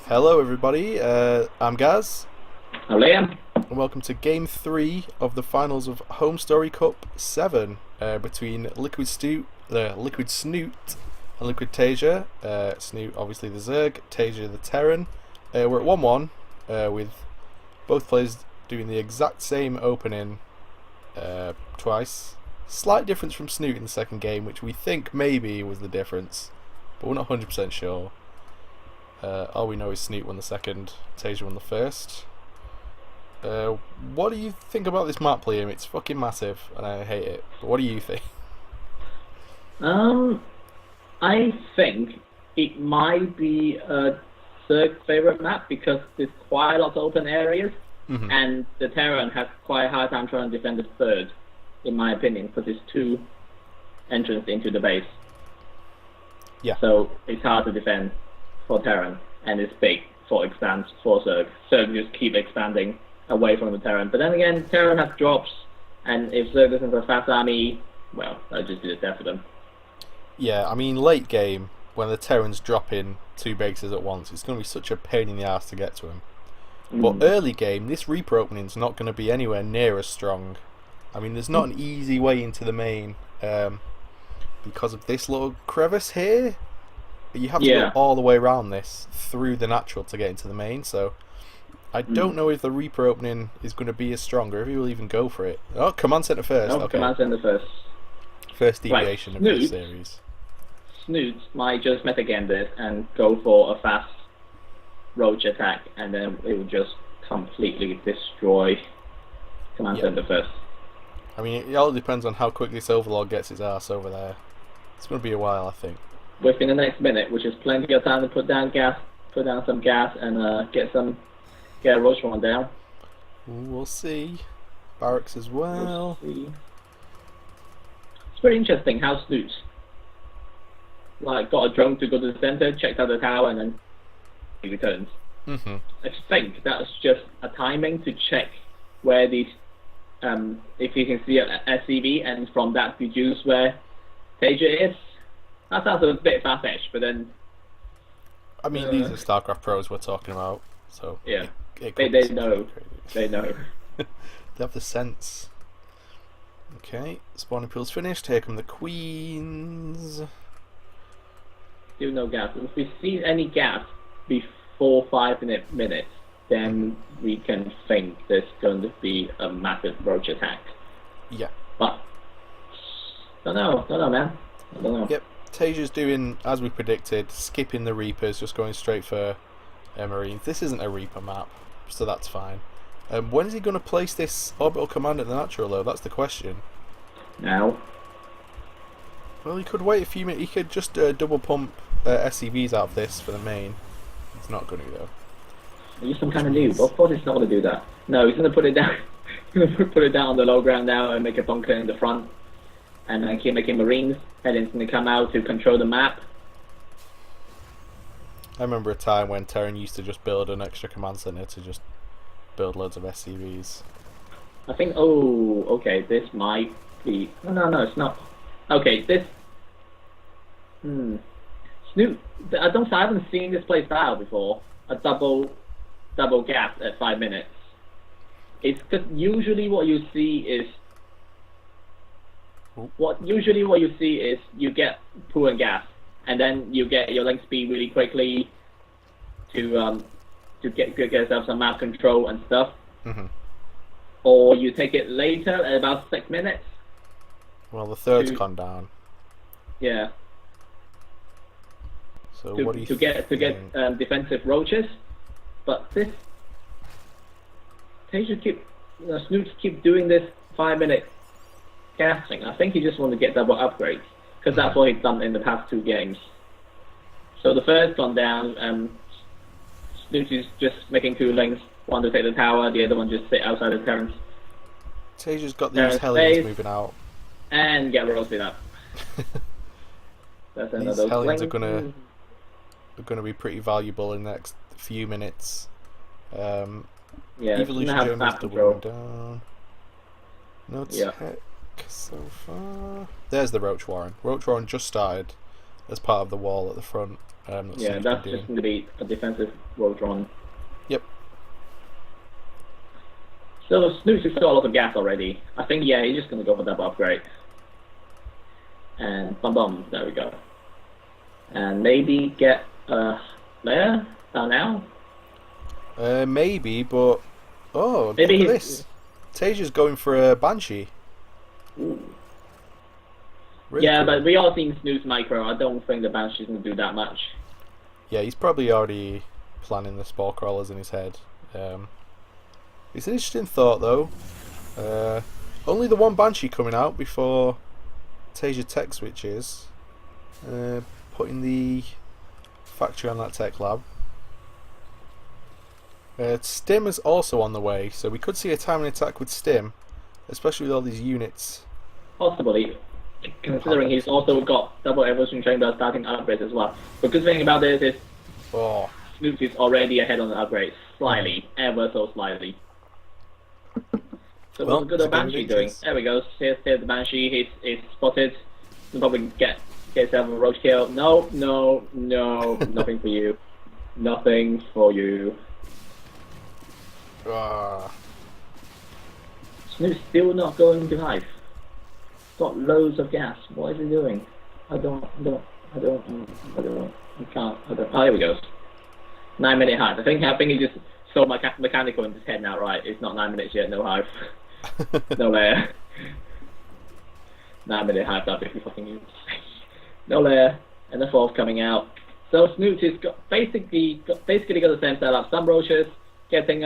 Hello everybody, I'm Gaz, Oh, Liam. and welcome to Game 3 of the finals of Homestory Cup 7 between Liquid Snute and Liquid Taeja. Snute obviously the Zerg, Taeja the Terran. We're at 1-1 with both players doing the exact same opening twice. Slight difference from Snute in the second game, which we think maybe was the difference, but we're not 100% sure. All we know is Snute won the second, Taeja won the first. What do you think about this map, Liam? It's fucking massive, and I hate it. But what do you think? I think it might be a third favorite map because there's quite a lot of open areas, and the Terran has quite a hard time trying to defend the third, in my opinion, because there's two entrances into the base. Yeah. So it's hard to defend for Terran, and it's big for Zerg. Zerg just keep expanding away from the Terran. But then again, Terran has drops, and if Zerg doesn't have a fast army, well, that'll just be the death for them. Yeah, I mean, late game, when the Terrans drop in two bases at once, it's going to be such a pain in the ass to get to them. But early game, this Reaper opening's not going to be anywhere near as strong. I mean, there's not an easy way into the main because of this little crevice here. You have to go all the way around this through the natural to get into the main, so I don't know if the Reaper opening is going to be as strong, or if he will even go for it. Oh, command center first. No, okay. command center first. First deviation of the series. Snute might just metagame this and go for a fast roach attack, and then it will just completely destroy command center first. I mean, it all depends on how quick this Overlord gets his ass over there. It's going to be a while, I think. Within the next minute, which is plenty of time to put down some gas, and get a roach one down. We'll see. Barracks as well. We'll see. It's very interesting how Snute got a drone to go to the center, checked out the tower, and then he returns. I think that's just a timing to check where these, if he can see an SCV, and from that deduce where Taeja is. That sounds a bit fast-ish, but then... I mean, these are Starcraft pros we're talking about, so... Yeah, they know. They know. They have the sense. Okay, spawning pool's finished. Here come the queens. Still no gas. If we see any gas before 5 minutes, then we can think there's going to be a massive roach attack. Yeah. But... Don't know, man. I don't know. Yep. Taeja's doing, as we predicted, skipping the Reapers, just going straight for Marines. This isn't a Reaper map, so that's fine. When is he going to place this orbital command at the natural, though? That's the question. Now. Well, he could wait a few minutes. He could just double pump SCVs out of this for the main. He's not going to, though. He's some kind of noob. Of course he's not going to do that. No, he's going to put it down. He's going to put it down on the low ground now and make a bunker in the front. And then keep making Marines, and it's going to come out to control the map. I remember a time when Terran used to just build an extra command center to just build loads of SCVs. I think, okay, this might be... No, it's not. Okay, this... Snute, I haven't seen this play style before. A double gas at 5 minutes. It's because usually what you see is you get pool and gas, and then you get your link speed really quickly to get yourself some map control and stuff. Or you take it later at about 6 minutes. Well, the third's gone down. Yeah. So what do you to get defensive roaches, but this Taeja Snute keep doing this 5 minute gassing. I think he just want to get double upgrades because that's what he's done in the past 2 games. So the first gone down, Snute is just making 2 links, one to take the tower, the other one just sit outside the Terrans. Taeja's got these Hellions moving out. And get roasted up. That's these Hellions are gonna be pretty valuable in the next few minutes. Evolution German's doubling down. No tech so far. There's the Roach Warren. Roach Warren just started. as part of the wall at the front. Yeah, that's just going to be a defensive road run. Yep. So Snooze has got a lot of gas already. I think, yeah, he's just going to go for double upgrade. And bum, there we go. And maybe get there now. Maybe, but Maybe look at this. Taeja's going for a Banshee. Ooh. Really Yeah, cool. but we all seen Snooze micro. I don't think the Banshee's going to do that much. Yeah, he's probably already planning the spore crawlers in his head. It's an interesting thought, though. Only the one Banshee coming out before Taeja tech switches. Putting the factory on that tech lab. Stim is also on the way, so we could see a timing attack with Stim, especially with all these units. Possibly, considering he's also got double evolution chamber starting upgrades as well. The good thing about this is Snooze is already ahead on the upgrades, slightly, ever so slightly. So what's the good of Banshee doing? There we go. Here's the Banshee. He's spotted. He'll probably get himself a roach kill. No, nothing for you. Nothing for you. Snoop's still not going to life. Got loads of gas. What is he doing? I don't. Oh, here we go. 9 minute hive. I think he just saw mechanical in his head now. Right, it's not 9 minutes yet. No hive. No layer. 9 minute hive. That'd be fucking insane. No layer, and the fourth coming out. So Snute has got basically got the same setup. Some roaches getting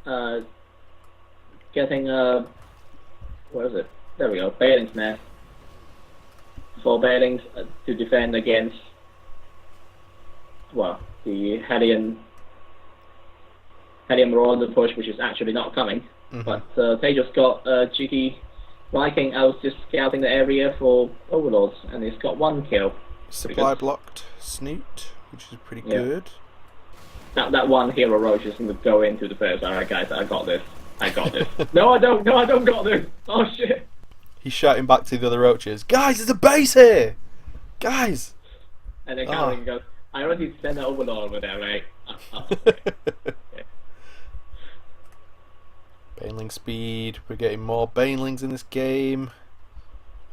where is it? There we go. Bailing's nest. 4 bailings to defend against, well, the Hellion Marauder push, which is actually not coming. But Taeja's got cheeky Viking out just scouting the area for Overlords, and he's got 1 kill. Supply blocked Snute, which is pretty good. That one hero roach is going to go into the first. Alright guys, I got this. No, I don't got this. Oh shit. He's shouting back to the other roaches, guys, there's a base here! Guys! And then Cameron goes, I already sent an Overlord over there, right? Baneling speed, we're getting more banelings in this game.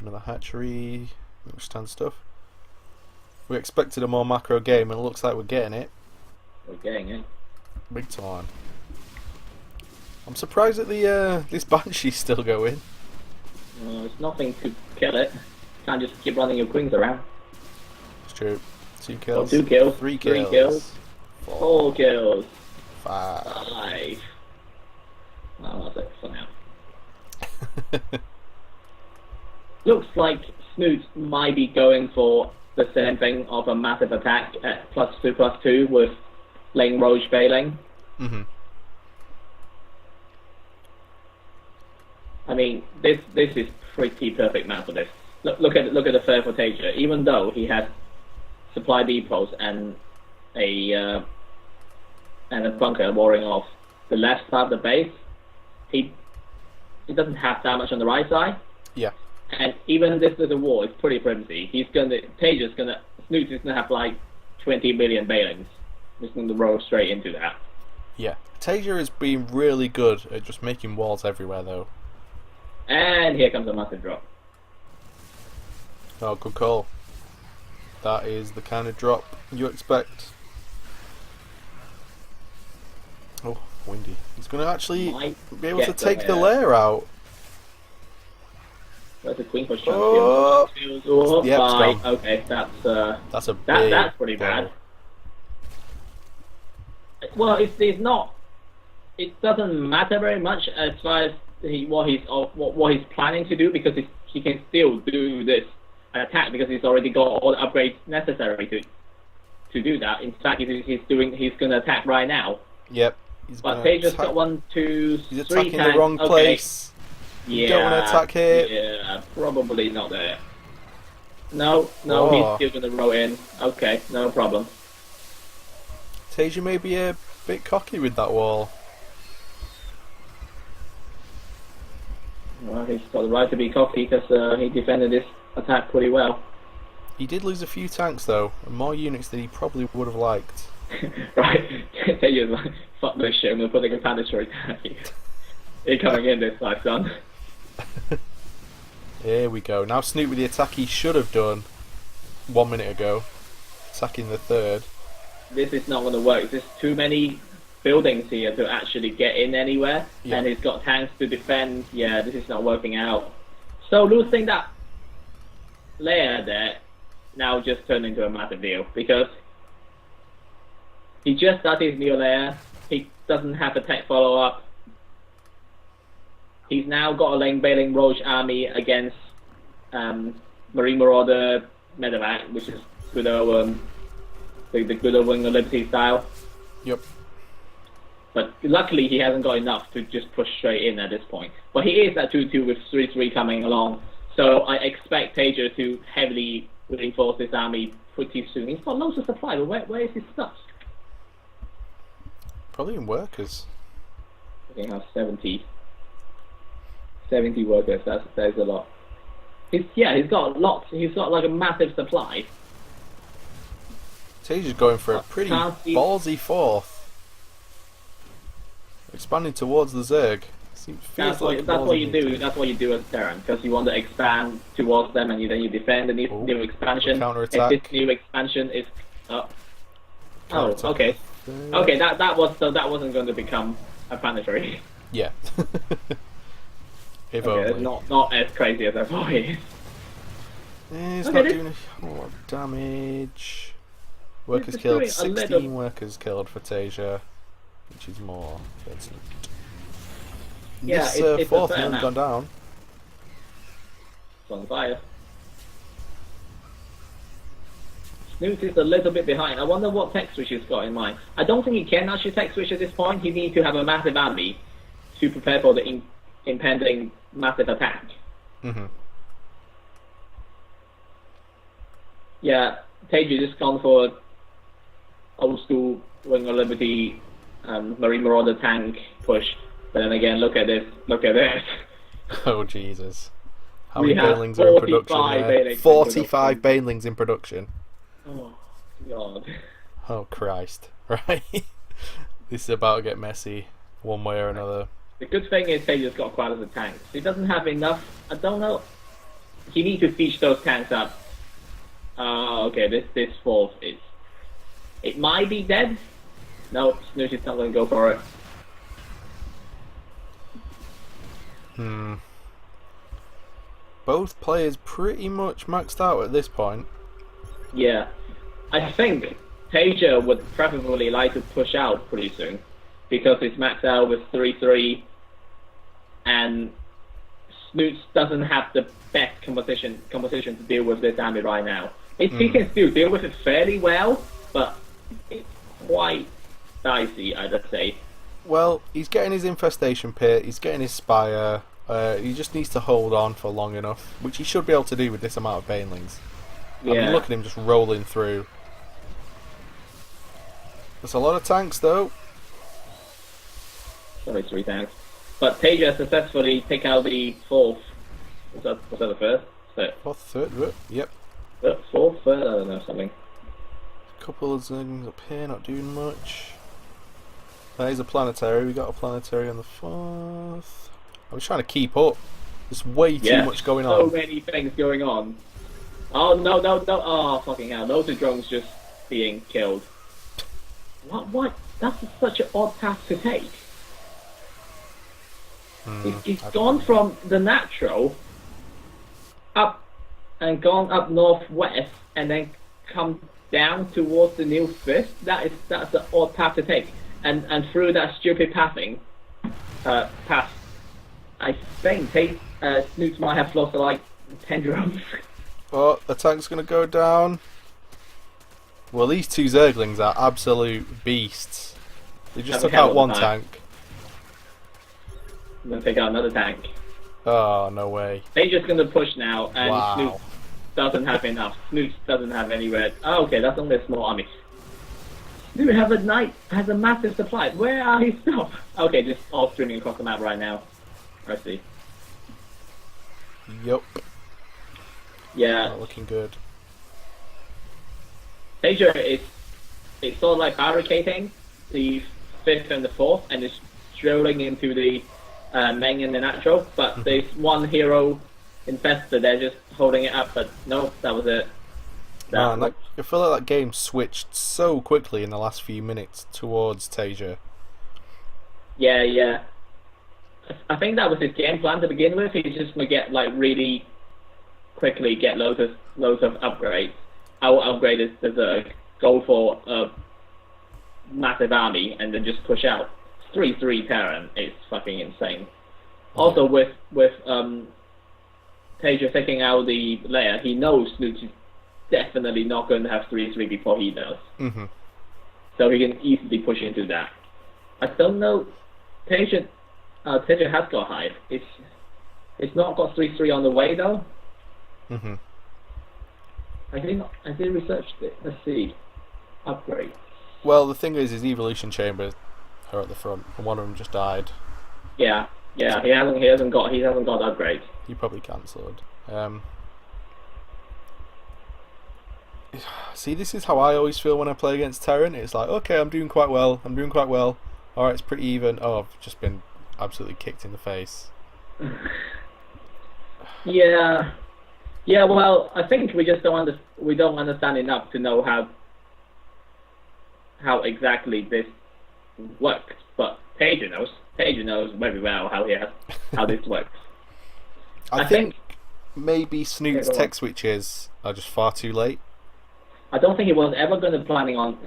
Another hatchery, stand stuff. We expected a more macro game and it looks like we're getting it. We're getting it. Big time. I'm surprised that this Banshee's still going. It's nothing to kill it. Can't just keep running your queens around. It's true. 2 kills. 2 kills. 3 kills. 3 kills. 4 kills. 5. 5. Oh, that's it for now. Looks like Snute might be going for the same thing of a massive attack at +2/+2 with Lane Roach bailing. I mean, this is pretty perfect map for this. Look at the third for Taeja. Even though he has supply depots and a bunker warring off the left side of the base, he doesn't have that much on the right side. Yeah. And even this little wall is pretty flimsy. Snoot is gonna have like 20 million bailings. He's gonna roll straight into that. Yeah. Taeja has been really good at just making walls everywhere though. And here comes a massive drop. Oh, good call. That is the kind of drop you expect. Oh, windy. He's going to actually be able to take the lair out. That's a queen push. Oh, yep, okay, that's pretty bad. Well, it's not. It doesn't matter very much as far as what he's planning to do, because he can still do this attack because he's already got all the upgrades necessary to do that. In fact, he's going to attack right now. Yep. But Taeja's got 1, 2, 3 He's attacking tanks. the wrong place. Yeah. You don't want to attack here. Yeah, probably not there. No, he's still going to roll in. Okay, no problem. Taeja may be a bit cocky with that wall. Well, he's got the right to be cocky because he defended this attack pretty well. He did lose a few tanks though, and more units than he probably would have liked. Right, Taeja's like, fuck this shit, I'm gonna put the commentate tank. You're coming in this time, son. Here we go. Now Snute with the attack he should have done 1 minute ago. Attacking the third. This is not gonna work. There's too many buildings here to actually get in anywhere, and he's got tanks to defend. Yeah, this is not working out. So losing that layer there now just turned into a massive deal, because he just started his new layer, he doesn't have a tech follow-up, he's now got a lane bailing Roach army against Marine Marauder Medevac, which is good old, the good old Wing of Liberty style. Yep. But luckily he hasn't got enough to just push straight in at this point. But he is at 2-2 with 3-3 coming along, so I expect Taeja to heavily reinforce this army pretty soon. He's got loads of supply, but where is his stuff? Probably in workers. I think I have 70 workers, that's a lot. He's got lots, he's got like a massive supply. Taeja's going for a pretty ballsy fourth. Expanding towards the Zerg. That's what you do. That's what you do as Terran, because you want to expand towards them, and then you defend the new expansion. Counter-attack. If this new expansion is okay. Okay, that wasn't going to become a planetary. Yeah. If okay, only. Not as crazy as I thought it is. He's not doing a whole lot of damage. Workers killed. 16 workers killed for Taeja, which is more. Yeah, this it's fourth hasn't gone down. It's on fire. Snute is a little bit behind. I wonder what tech switch he's got in mind. I don't think he can actually tech switch at this point. He needs to have a massive army to prepare for the impending massive attack. Mm-hmm. Yeah, Taeja just gone for old school Wing of Liberty Marine Marauder tank push. But then again, look at this. Look at this. Oh Jesus! How many banelings are in production? 45 banelings in production. Oh God! Oh Christ! Right. This is about to get messy, one way or another. The good thing is Taeja's got quite a lot of tanks. He doesn't have enough. I don't know. He needs to fish those tanks up. Okay. This fourth is. It might be dead. No, Snute is not going to go for it. Both players pretty much maxed out at this point. Yeah. I think Taeja would preferably like to push out pretty soon, because it's maxed out with 3-3, and Snute doesn't have the best composition to deal with this army right now. He can still deal with it fairly well, but it's quite dicey, I'd say. Well, he's getting his infestation pit, he's getting his spire, he just needs to hold on for long enough, which he should be able to do with this amount of banelings. Yeah. I mean, look at him just rolling through. There's a lot of tanks though. Sorry, 3 tanks. But Taeja successfully take out the fourth. Was that the first? Third. Fourth, third, yep. Fourth, third, I don't know, something. A couple of things up here, not doing much. There's a planetary, we got a planetary on the fourth. I'm just trying to keep up. There's way too much going on. So many things going on. Oh no, oh fucking hell, those are drones just being killed. What? That's such an odd path to take. He's gone from the natural up and gone up northwest and then come down towards the new fifth. That's an odd path to take. And through that stupid path, I think Snute might have lost like 10 drones. Oh, the tank's gonna go down. Well, these two Zerglings are absolute beasts. They just took out one tank. I'm gonna take out another tank. Oh, no way. They're just gonna push now, and wow. Snute doesn't have enough. Snute doesn't have anywhere. Oh, okay, that's only a small army. Snute has a massive supply. Where are his stuff? Okay, just all streaming across the map right now. I see. Yup. Yeah. Not looking good. Taeja is it's sort of like barricading the fifth and the fourth, and it's drilling into the main and the natural. But there's one hero infested. They're just holding it up. But no, that was it. Man, I feel like that game switched so quickly in the last few minutes towards Taeja. Yeah. I think that was his game plan to begin with. He's just gonna get like really quickly get loads of upgrades. I will upgrade the Zerg, go for a massive army, and then just push out 3/3 Terran. It's fucking insane. Also, with Taeja taking out the layer, he knows Snute is definitely not going to have 3/3 before he does. Mm-hmm. So he can easily push into that. I don't know. Taeja has got Hive. It's not got 3/3 on the way though. Mm-hmm. I did research it. Let's see. Upgrade. Well, the thing is, his evolution chambers are at the front, and one of them just died. Yeah. He hasn't got upgrades. He probably cancelled. See, this is how I always feel when I play against Terran. It's like, okay, I'm doing quite well. Alright, it's pretty even. Oh, I've just been absolutely kicked in the face. Yeah. Well, I think we just don't understand enough to know how exactly this works. But Taeja knows. Taeja knows very well how this works. I think maybe Snoot's tech switches are just far too late. I don't think he was never planning on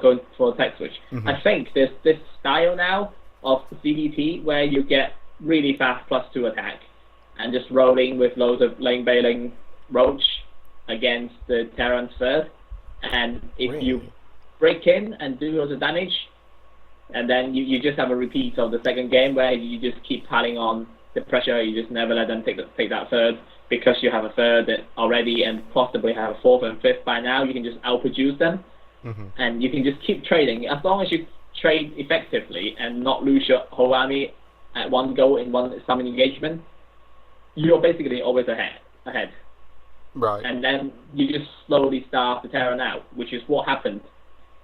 going for a tech switch. Mm-hmm. I think there's this style now of CDP where you get really fast +2 attack and just rolling with loads of lane bailing roach against the Terran's third. And if you break in and do loads of damage, and then you just have a repeat of the second game where you just keep piling on the pressure, you just never let them take that third, because you have a third already and possibly have a fourth and fifth by now. You can just outproduce them, and you can just keep trading. As long as you trade effectively and not lose your whole army at one go in some engagement, you're basically always ahead. Right. And then you just slowly starve the Terran out, which is what happened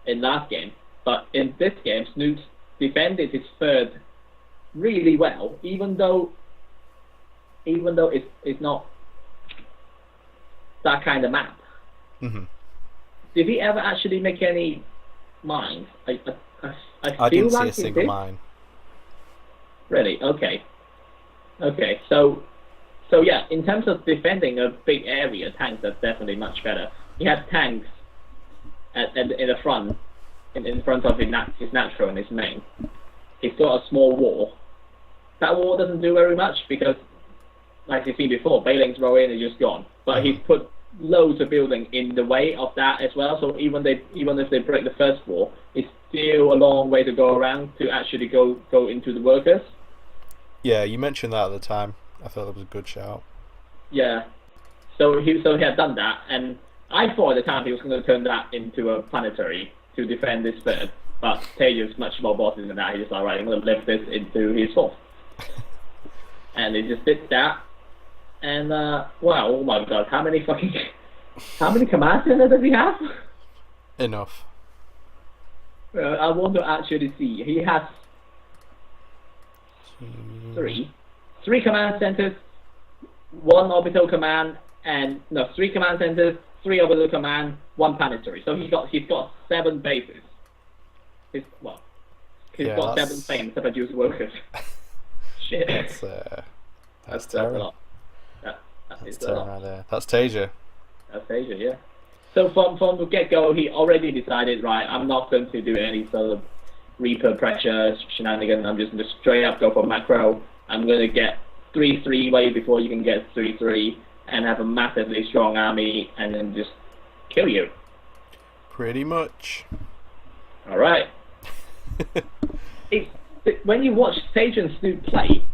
in last game. But in this game, Snute defended his third really well, even though it's not that kind of map. Mm-hmm. Did he ever actually make any mines? I I feel didn't like see a he single did. mine. Really? Okay. So yeah, in terms of defending a big area, tanks are definitely much better. He had tanks in the front, in front of his natural and his main. He's got a small wall. That wall doesn't do very much because, like you've seen before, Bailings roll in and just gone. But he's put loads of building in the way of that as well. So even if they break the first wall, it's still a long way to go around to actually go into the workers. Yeah, you mentioned that at the time. I thought that was a good shout. Yeah. So he had done that, and I thought at the time he was going to turn that into a planetary to defend this third. But Taeja's much more bossy than that. He's just like, right, I'm going to lift this into his fourth. And he just did that. And, wow, oh my god, how many command centers does he have? Enough. I want to actually see. He has three command centers, one orbital command, three command centers, three orbital command, one planetary. So he's got 7 bases. He's got 7 things to produce workers. Shit. That's terrible. That's Terran right there. That's Taeja. That's Taeja, yeah. So from the get-go, he already decided, right, I'm not going to do any sort of Reaper pressure shenanigans. I'm just going to straight up go for macro. I'm going to get 3/3 way before you can get 3/3 and have a massively strong army and then just kill you. Pretty much. All right. When you watch Taeja and Snute play,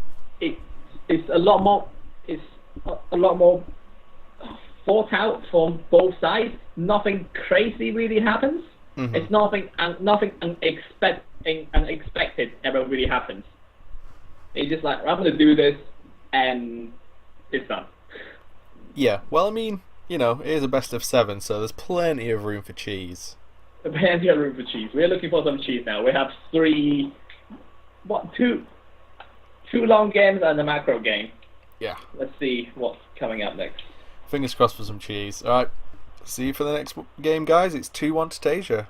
it's a lot more. It's a lot more thought out from both sides. Nothing crazy really happens. Mm-hmm. It's nothing unexpected ever really happens. It's just like, I'm going to do this, and it's done. Yeah, well, I mean, you know, it is a best of 7, so there's plenty of room for cheese. Plenty of room for cheese. We're looking for some cheese now. We have two long games and a macro game. Yeah. Let's see what's coming up next. Fingers crossed for some cheese. Alright, see you for the next game, guys. It's 2-1 to Taeja.